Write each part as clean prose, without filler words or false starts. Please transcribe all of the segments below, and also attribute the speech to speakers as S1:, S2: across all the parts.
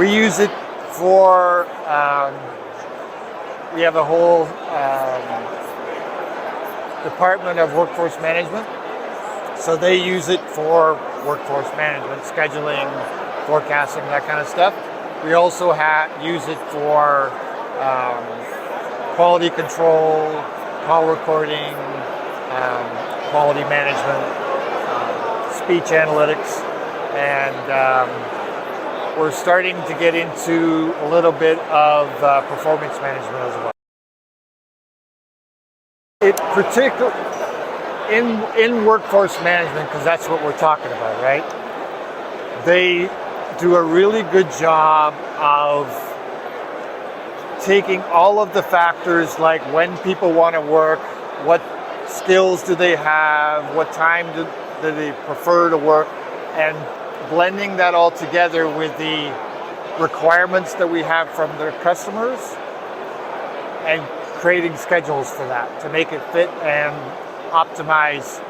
S1: We use it for, we have a whole department of workforce management. So they use it for workforce management, scheduling, forecasting, that kind of stuff. We also use it for quality control, call recording, quality management, speech analytics, and we're starting to get into a little bit of performance management as well. It particularly in workforce management, because that's what we're talking about, right? They do a really good job of taking all of the factors like when people want to work, what skills do they have, what time do they prefer to work, and blending that all together with the requirements that we have from their customers and creating schedules for that to make it fit and optimize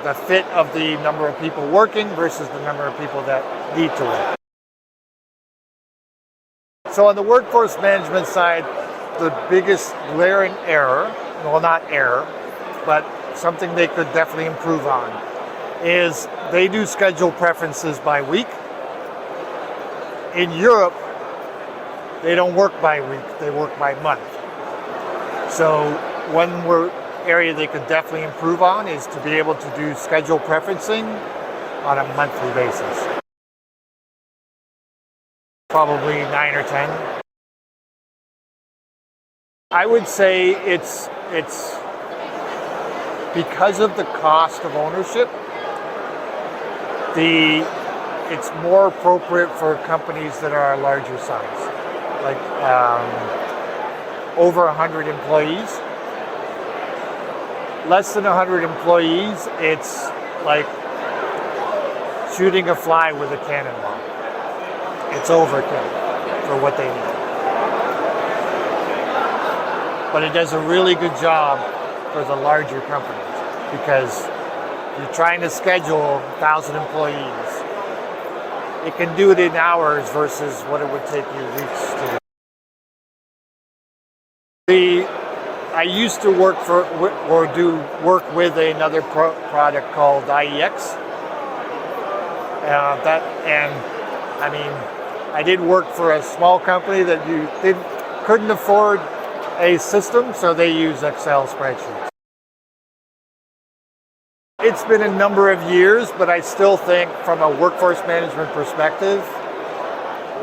S1: the fit of the number of people working versus the number of people that need to work. So on the workforce management side, the biggest glaring error, well, not error, but something they could definitely improve on, is they do schedule preferences by week. In Europe, they don't work by week, they work by month. So one area they could definitely improve on is to be able to do schedule preferencing on a monthly basis. Probably 9 or 10. I would say it's because of the cost of ownership, it's more appropriate for companies that are a larger size, like over 100 employees. Less than 100 employees, it's like shooting a fly with a cannonball. It's overkill for what they need. But it does a really good job for the larger companies because you're trying to schedule 1,000 employees. It can do it in hours versus what it would take you weeks to do. I used to work for or do work with another product called IEX. I did work for a small company that couldn't afford a system, so they use Excel spreadsheets. It's been a number of years, but I still think from a workforce management perspective,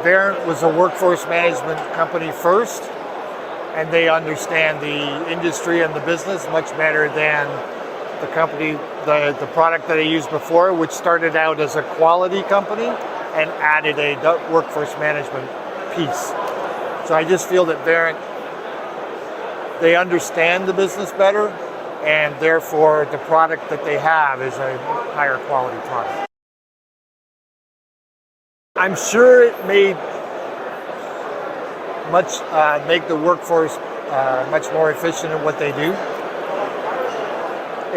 S1: Verint was a workforce management company first, and they understand the industry and the business much better than the company, the product that I used before, which started out as a quality company and added a workforce management piece. So I just feel that Verint, they understand the business better, and therefore the product that they have is a higher quality product. I'm sure it made make the workforce much more efficient in what they do.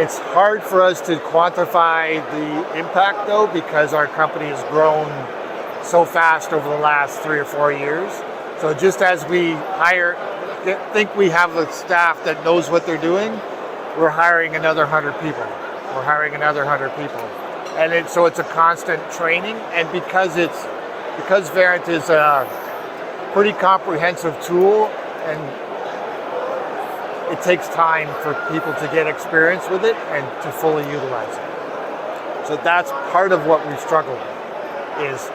S1: It's hard for us to quantify the impact though, because our company has grown so fast over the last 3 or 4 years. So just as we think we have the staff that knows what they're doing, we're hiring another 100 people. We're hiring another 100 people. And so it's a constant training, and because Verint is a pretty comprehensive tool, and it takes time for people to get experience with it and to fully utilize it. So that's part of what we struggle with, is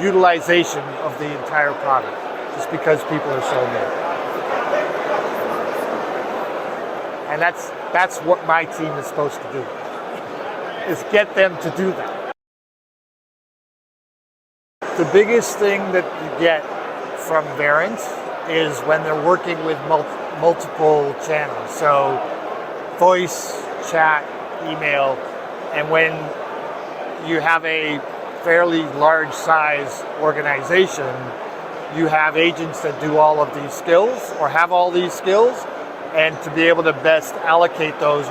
S1: utilization of the entire product, just because people are so new. And that's what my team is supposed to do, is get them to do that. The biggest thing that you get from Verint is when they're working with multiple channels. So voice, chat, email, and when you have a fairly large size organization, you have agents that do all of these skills or have all these skills, and to be able to best allocate those,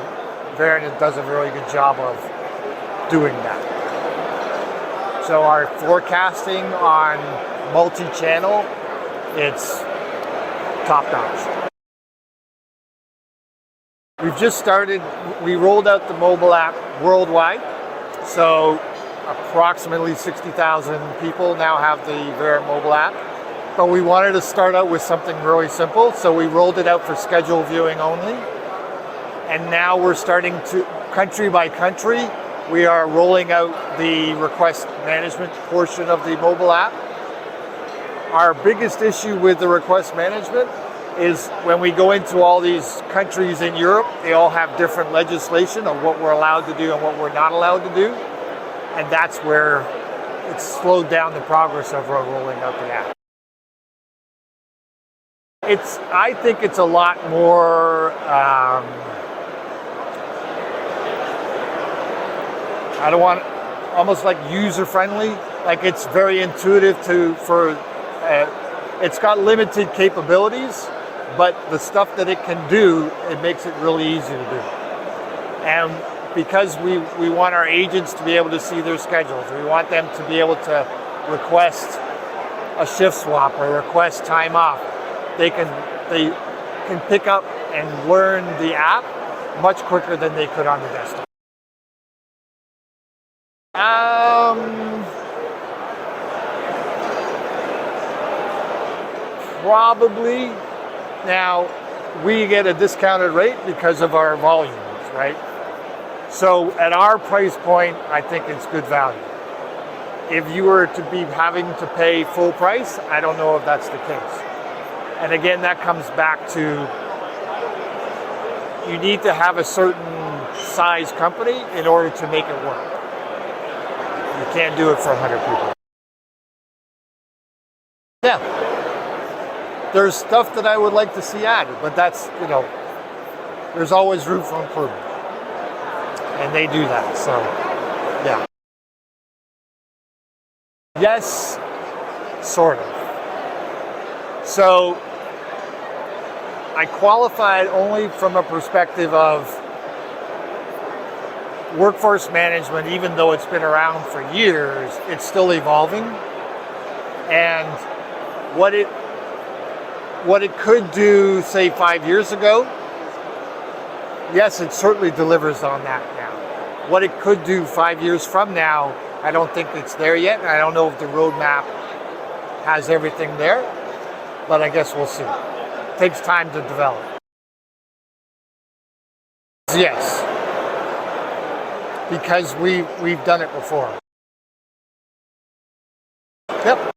S1: Verint does a really good job of doing that. So our forecasting on multi-channel, it's top notch. We've just started, we rolled out the mobile app worldwide. So approximately 60,000 people now have the Verint mobile app. But we wanted to start out with something really simple. So we rolled it out for schedule viewing only. And now we're starting to, country by country, we are rolling out the request management portion of the mobile app. Our biggest issue with the request management is when we go into all these countries in Europe, they all have different legislation of what we're allowed to do and what we're not allowed to do. And that's where it's slowed down the progress of rolling out the app. I think it's a lot more, I don't want, almost like user-friendly. Like it's very intuitive it's got limited capabilities, but the stuff that it can do, it makes it really easy to do. And because we want our agents to be able to see their schedules, we want them to be able to request a shift swap or request time off. They can pick up and learn the app much quicker than they could on the desktop. Probably. Now, we get a discounted rate because of our volumes, right? So at our price point, I think it's good value. If you were to be having to pay full price, I don't know if that's the case. And again, that comes back to you need to have a certain size company in order to make it work. You can't do it for 100 people. Yeah. There's stuff that I would like to see added, but that's, there's always room for improvement. And they do that, so, yeah. Yes, sort of. So, I qualified only from a perspective of workforce management. Even though it's been around for years, it's still evolving. And what it could do, say, 5 years ago, yes, it certainly delivers on that now. What it could do 5 years from now, I don't think it's there yet. I don't know if the roadmap has everything there, but I guess we'll see. It takes time to develop. Yes, because we've done it before. Yep.